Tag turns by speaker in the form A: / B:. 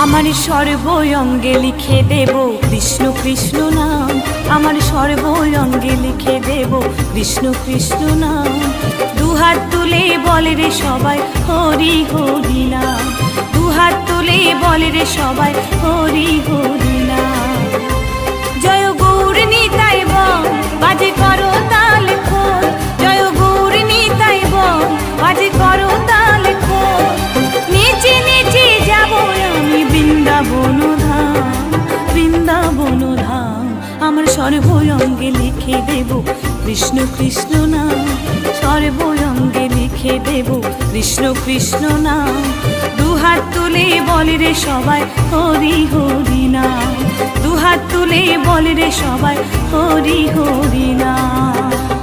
A: আমার সর্বঙ্গে লিখে দেব কৃষ্ণ কৃষ্ণ নাম। আমার সর্বঙ্গে লিখে দেব কৃষ্ণ কৃষ্ণ নাম। দুহাত তুলে বলে রে সবাই হরি হরি নাম। দুহাত তুলে বলে রে সবাই হরি হরি নাম। জয় গৌর নিতাই বল বাজে করো তাল খোল। জয় গৌর নিতাই বল বাজে করো তাল খোল। নেচে নেচে যাব আমি বৃন্দাবন ধাম, বৃন্দাবন ধাম। আমার সর্বঙ্গে লিখে দেব কৃষ্ণ কৃষ্ণ নাম। সর্বঙ্গে লিখে দেব কৃষ্ণ কৃষ্ণ নাম। দুহাত তুলে বলে রে সবাই হরি হরি নাম। দুহাত তুলে বলে রে সবাই হরি হরি নাম।